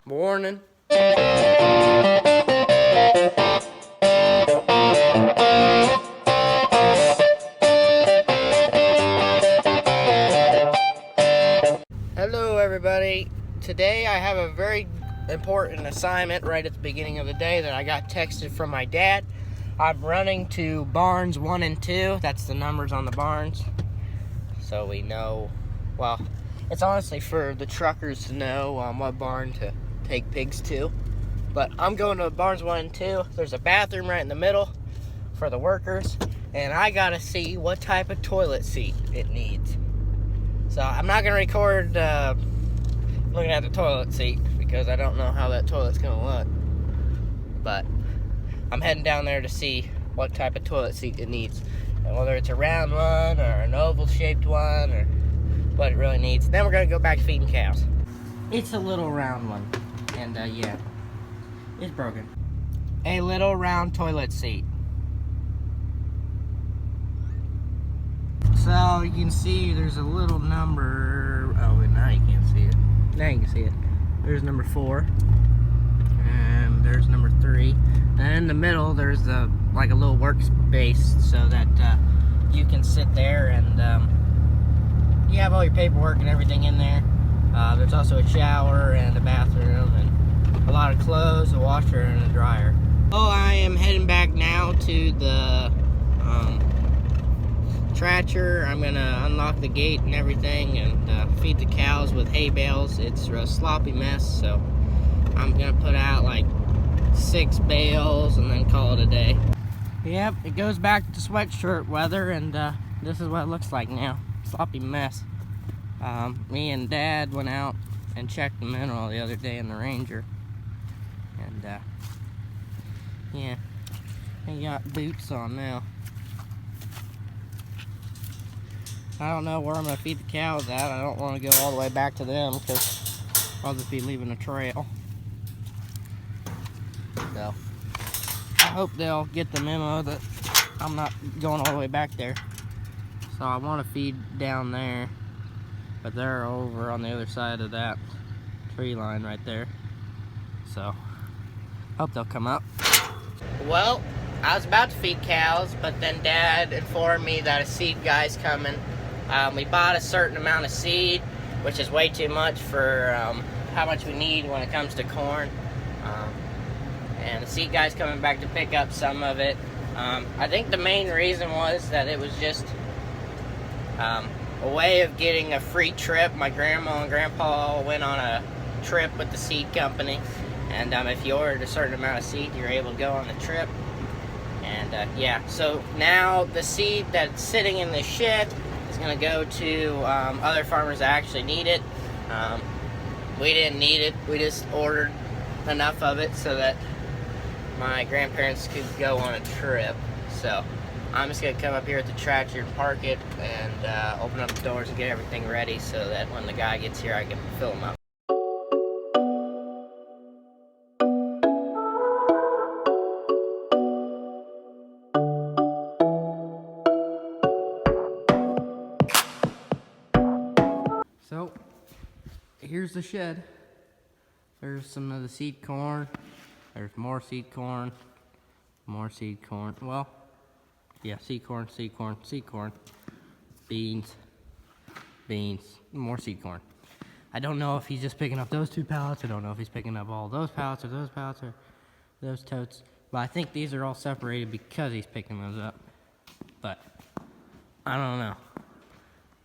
Morning. Hello everybody. Today I have a very important assignment right at the beginning of the day that I got texted from my dad. I'm running to barns 1 and 2. That's the numbers on the barns. So we know, well, it's honestly for the truckers to know what barn to take pigs to. But I'm going to barns 1 and 2. There's a bathroom right in the middle for the workers. And I gotta see what type of toilet seat it needs. So I'm not gonna record looking at the toilet seat because I don't know how that toilet's gonna look. But I'm heading down there to see what type of toilet seat it needs. And whether it's a round one or an oval shaped one or what it really needs. Then we're gonna go back feeding cows. It's a little round one. And yeah, it's broken. A little round toilet seat. So you can see there's a little number. Oh, now you can't see it. Now you can see it. There's number 4, and there's number 3, and in the middle there's like a little workspace so that you can sit there and you have all your paperwork and everything in there. There's also a shower and a bathroom and a lot of clothes, a washer, and a dryer. Oh, I am heading back now to the tractor. I'm gonna unlock the gate and everything and feed the cows with hay bales. It's a sloppy mess, so I'm gonna put out like 6 bales and then call it a day. Yep, it goes back to sweatshirt weather, and this is what it looks like now. Sloppy mess. Me and Dad went out and checked the mineral the other day in the Ranger, and yeah, he got boots on now. I don't know where I'm going to feed the cows at. I don't want to go all the way back to them because I'll just be leaving a trail. So, I hope they'll get the memo that I'm not going all the way back there. So I want to feed down there, but they're over on the other side of that tree line right there. So, hope they'll come up. Well, I was about to feed cows, but then Dad informed me that a seed guy's coming. We bought a certain amount of seed, which is way too much for how much we need when it comes to corn. And the seed guy's coming back to pick up some of it. I think the main reason was that it was just a way of getting a free trip. My grandma and grandpa went on a trip with the seed company, and if you ordered a certain amount of seed, you're able to go on the trip. And yeah, so now the seed that's sitting in the shed is going to go to other farmers that actually need it. We didn't need it. We just ordered enough of it so that my grandparents could go on a trip. So I'm just going to come up here at the tractor and park it and open up the doors and get everything ready so that when the guy gets here I can fill him up. So, here's the shed. There's some of the seed corn. There's more seed corn. More seed corn. Well, yeah, seed corn, seed corn, seed corn. Beans. Beans. More seed corn. I don't know if he's just picking up those 2 pallets. I don't know if he's picking up all those pallets or those totes. But I think these are all separated because he's picking those up. But, I don't know.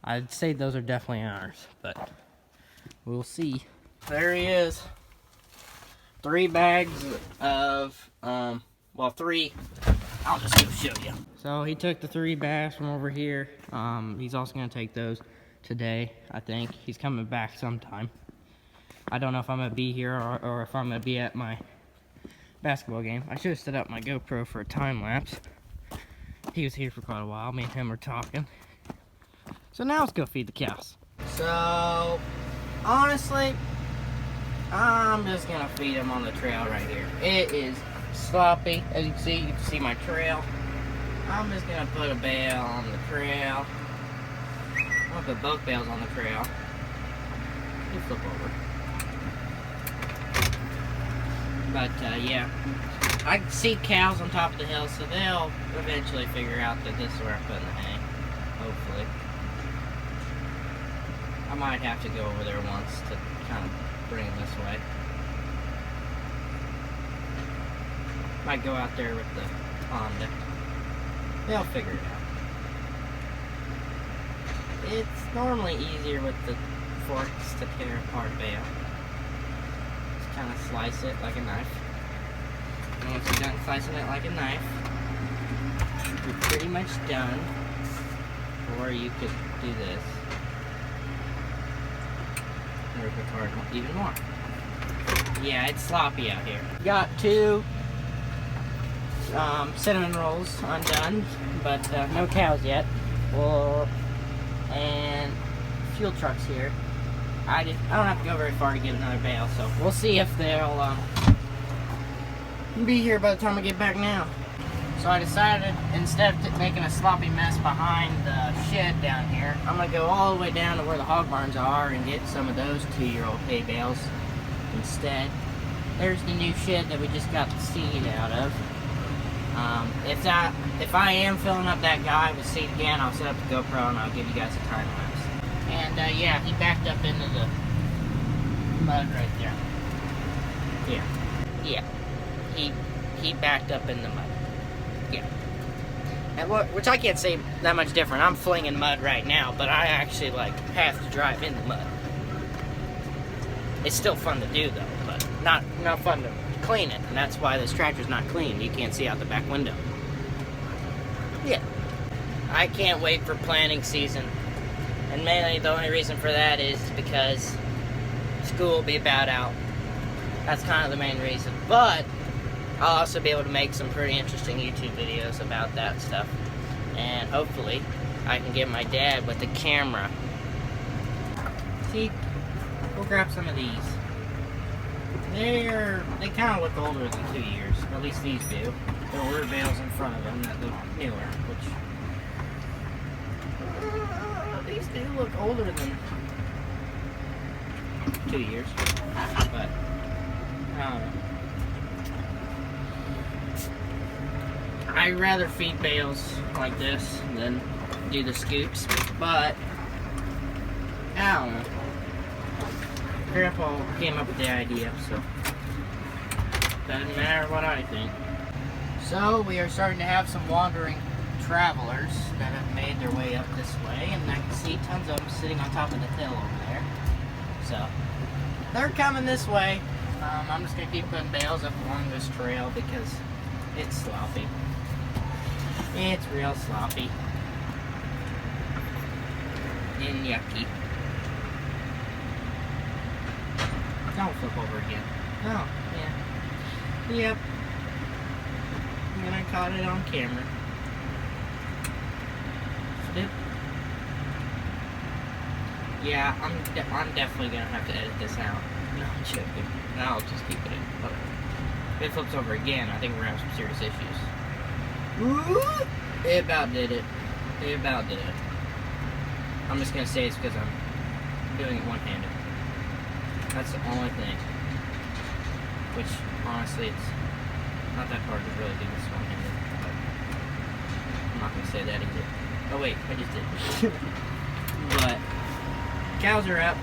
I'd say those are definitely ours, but we'll see. There he is. 3 bags of, well, 3. I'll just go show you. So he took the 3 bags from over here. He's also going to take those today, I think. He's coming back sometime. I don't know if I'm going to be here or if I'm going to be at my basketball game. I should have set up my GoPro for a time lapse. He was here for quite a while. Me and him were talking. So now let's go feed the cows. So, honestly, I'm just gonna feed them on the trail right here. It is sloppy. As you can see my trail. I'm just gonna put a bale on the trail. I'm gonna put both bales on the trail. You flip over. But yeah, I see cows on top of the hill, so they'll eventually figure out that this is where I'm putting the hay. Hopefully. I might have to go over there once to kind of bring them this way. Might go out there with the Honda. They'll figure it out. It's normally easier with the forks to tear apart a bale. Just kind of slice it like a knife. And once you're done slicing it like a knife, you're pretty much done. Or you could do this. Rip it apart even more. Yeah, it's sloppy out here. Got 2 cinnamon rolls undone, but no cows yet. And fuel trucks here. I don't have to go very far to get another bale, so we'll see if they'll be here by the time I get back now. So I decided, instead of making a sloppy mess behind the shed down here, I'm going to go all the way down to where the hog barns are and get some of those 2-year-old hay bales instead. There's the new shed that we just got the seed out of. If I am filling up that guy with seed again, I'll set up the GoPro and I'll give you guys a time lapse. And yeah, he backed up into the mud right there. Yeah, he backed up in the mud. Yeah. And which I can't say that much different. I'm flinging mud right now, but I actually have to drive in the mud. It's still fun to do though, but not fun to clean it, and that's why this tractor's not clean. You can't see out the back window. Yeah. I can't wait for planting season. And mainly the only reason for that is because school will be about out. That's kind of the main reason. But I'll also be able to make some pretty interesting YouTube videos about that stuff. And hopefully I can get my dad with the camera. See, we'll grab some of these. They kind of look older than 2 years. Or at least these do. There are older bales in front of them that look newer, which these do look older than 2 years. But I don't know. I'd rather feed bales like this than do the scoops, but I don't know. Grandpa came up with the idea, so doesn't matter what I think. So we are starting to have some wandering travelers that have made their way up this way, and I can see tons of them sitting on top of the hill over there. So they're coming this way. I'm just gonna keep putting bales up along this trail because it's sloppy. It's real sloppy and yucky. Don't flip over again. Oh, yeah. Yep. And I caught it on camera. Flip. Yeah, I'm definitely gonna have to edit this out. No, I'm joking. I'll just keep it in. Whatever. If it flips over again, I think we're gonna have some serious issues. Ooh, it about did it. It about did it. I'm just gonna say it's because I'm doing it one-handed. That's the only thing. Which, honestly, it's not that hard to really do this one-handed. But I'm not gonna say that either. Oh wait, I just did. But cows are up.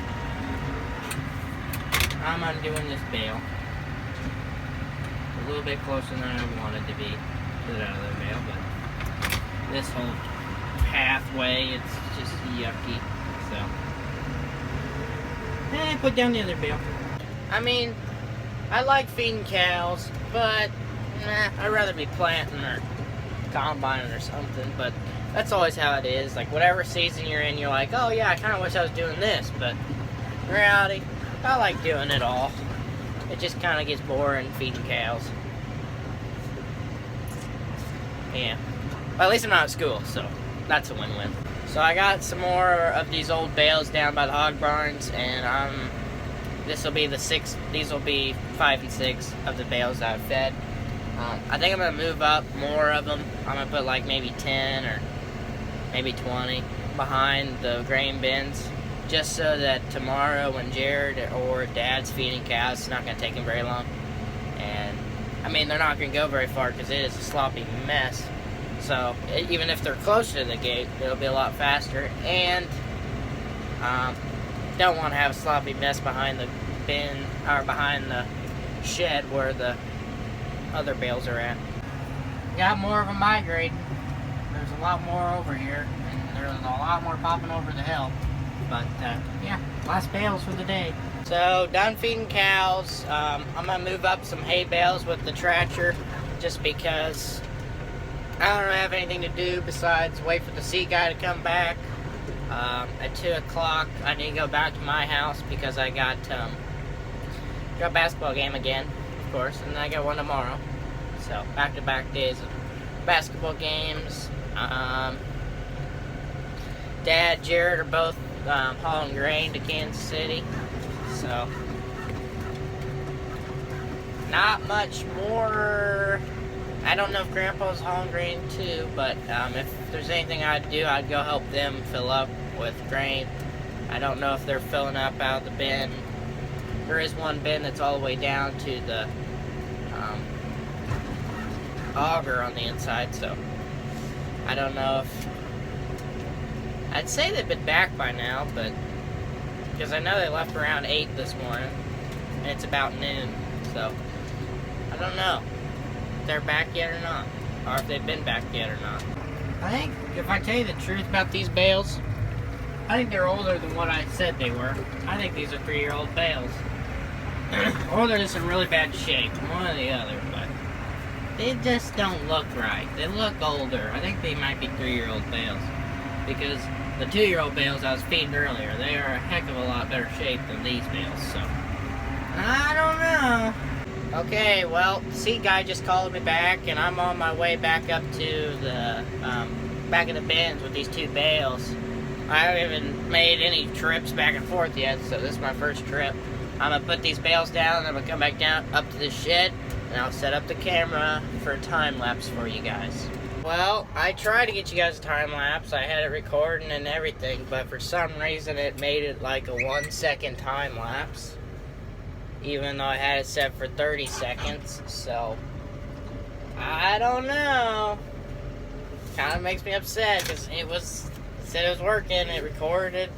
I'm undoing this bale. A little bit closer than I wanted to be to the other bale, but this whole pathway, it's just yucky. So, put down the other bale. I mean, I like feeding cows, but I'd rather be planting or combining or something. But that's always how it is. Like, whatever season you're in, you're like, oh yeah, I kind of wish I was doing this. But in reality, I like doing it all. It just kind of gets boring feeding cows. Yeah. Well, at least I'm not at school, so that's a win-win. So I got some more of these old bales down by the hog barns, and this will be the 6. These will be 5 and 6 of the bales that I've fed. I think I'm gonna move up more of them. I'm gonna put like maybe 10 or maybe 20 behind the grain bins, just so that tomorrow when Jared or Dad's feeding cows, it's not gonna take him very long, and mean, they're not going to go very far because it is a sloppy mess. So even if they're closer to the gate, it'll be a lot faster. And don't want to have a sloppy mess behind the bin, or behind the shed where the other bales are at. Got more of them migrating. There's a lot more over here, and there's a lot more popping over the hill. But yeah, last bales for the day. So done feeding cows. I'm gonna move up some hay bales with the tractor, just because I don't have anything to do besides wait for the seed guy to come back. At 2 o'clock, I need to go back to my house because I got a basketball game again, of course, and then I got one tomorrow. So back-to-back days of basketball games. Dad, Jared are both hauling grain to Kansas City. So not much more. I don't know if Grandpa's hauling grain too, but if there's anything I'd do, I'd go help them fill up with grain. I don't know if they're filling up out of the bin. There is one bin that's all the way down to the auger on the inside, so I don't know if... I'd say they've been back by now, but because I know they left around 8 this morning, and it's about noon, so I don't know if they're back yet or not, or if they've been back yet or not. I think, if I tell you the truth about these bales, I think they're older than what I said they were. I think these are 3-year-old bales. Or they're just in really bad shape, one or the other, but they just don't look right. They look older. I think they might be 3-year-old bales, because the 2-year-old bales I was feeding earlier, they are a heck of a lot better shape than these bales, so I don't know. Okay, well, the seed guy just called me back, and I'm on my way back up to the back of the bins with these 2 bales. I haven't even made any trips back and forth yet, so this is my first trip. I'm gonna put these bales down, and I'm gonna come back down up to the shed, and I'll set up the camera for a time lapse for you guys. Well, I tried to get you guys a time lapse. I had it recording and everything, but for some reason it made it like a 1-second time lapse, even though I had it set for 30 seconds. So I don't know. Kind of makes me upset because it said it was working. It recorded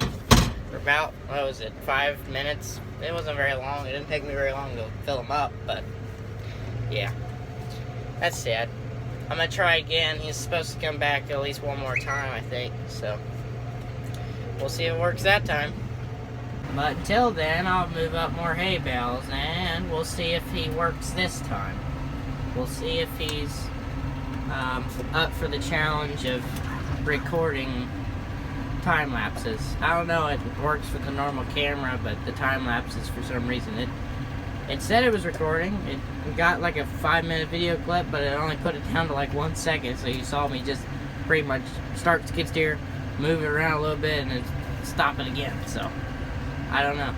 for about, what was it, 5 minutes. It wasn't very long. It didn't take me very long to fill them up, but yeah, that's sad. I'm gonna try again. He's supposed to come back at least one more time, I think, so we'll see if it works that time. But till then, I'll move up more hay bales, and we'll see if he works this time. We'll see if he's up for the challenge of recording time lapses. I don't know, it works with the normal camera, but the time lapses, for some reason, it said it was recording. It got like a 5-minute video clip, but it only put it down to like 1 second, so you saw me just pretty much start the skid steer, move it around a little bit, and then stop it again, so I don't know.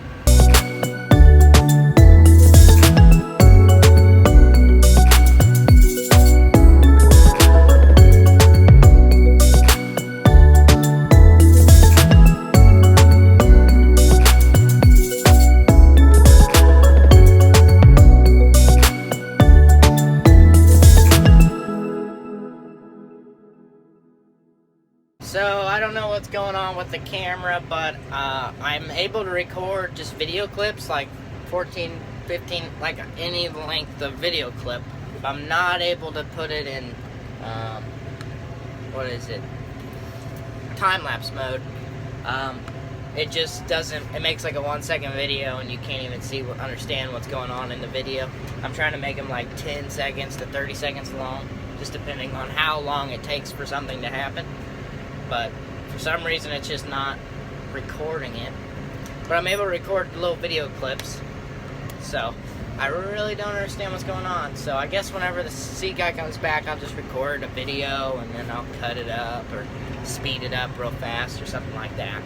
So, I don't know what's going on with the camera, but I'm able to record just video clips, like 14, 15, like any length of video clip. I'm not able to put it in, time-lapse mode. It just doesn't, it makes like a 1-second video and you can't even understand what's going on in the video. I'm trying to make them like 10 seconds to 30 seconds long, just depending on how long it takes for something to happen. But for some reason it's just not recording it. But I'm able to record little video clips, so I really don't understand what's going on. So I guess whenever the seed guy comes back, I'll just record a video and then I'll cut it up or speed it up real fast or something like that.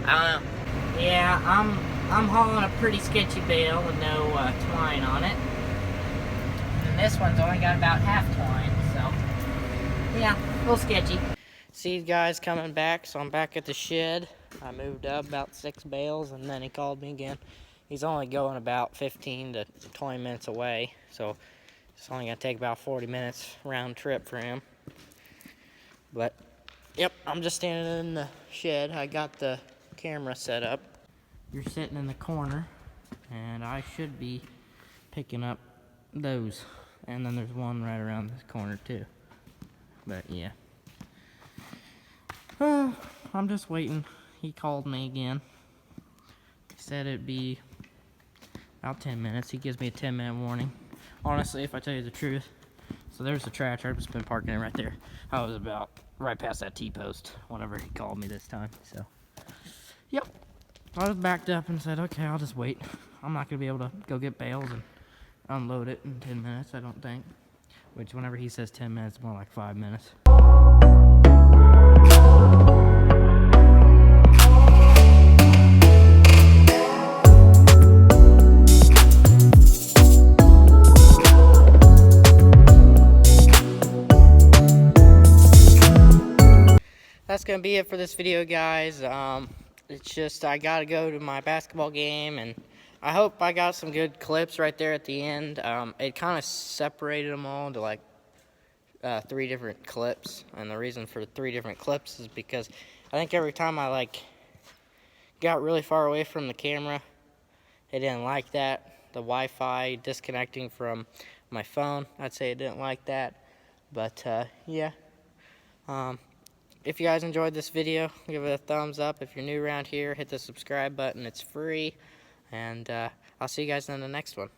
I don't know. Yeah, I'm hauling a pretty sketchy bale with no twine on it. And this one's only got about half twine, so yeah, a little sketchy. Seed guy's coming back, so I'm back at the shed. I moved up about 6 bales, and then he called me again. He's only going about 15 to 20 minutes away, so It's only gonna take about 40 minutes round trip for him. But, yep, I'm just standing in the shed. I got the camera set up. You're sitting in the corner, and I should be picking up those. And then there's one right around this corner too. But yeah. I'm just waiting. He called me again. He said it'd be about 10 minutes. He gives me a 10-minute warning. Honestly, if I tell you the truth. So there's the tractor. I've just been parking it right there. I was about right past that T-post whenever he called me this time. So, yep. I was backed up and said, okay, I'll just wait. I'm not going to be able to go get bales and unload it in 10 minutes, I don't think. Which, whenever he says 10 minutes, it's more like 5 minutes. That's gonna be it for this video, guys. It's just I gotta go to my basketball game, and I hope I got some good clips right there at the end. It kind of separated them all into like 3 different clips, and the reason for 3 different clips is because I think every time I like got really far away from the camera, it didn't like that. The Wi-Fi disconnecting from my phone, I'd say it didn't like that. But yeah. If you guys enjoyed this video, give it a thumbs up. If you're new around here, hit the subscribe button. It's free. And I'll see you guys in the next one.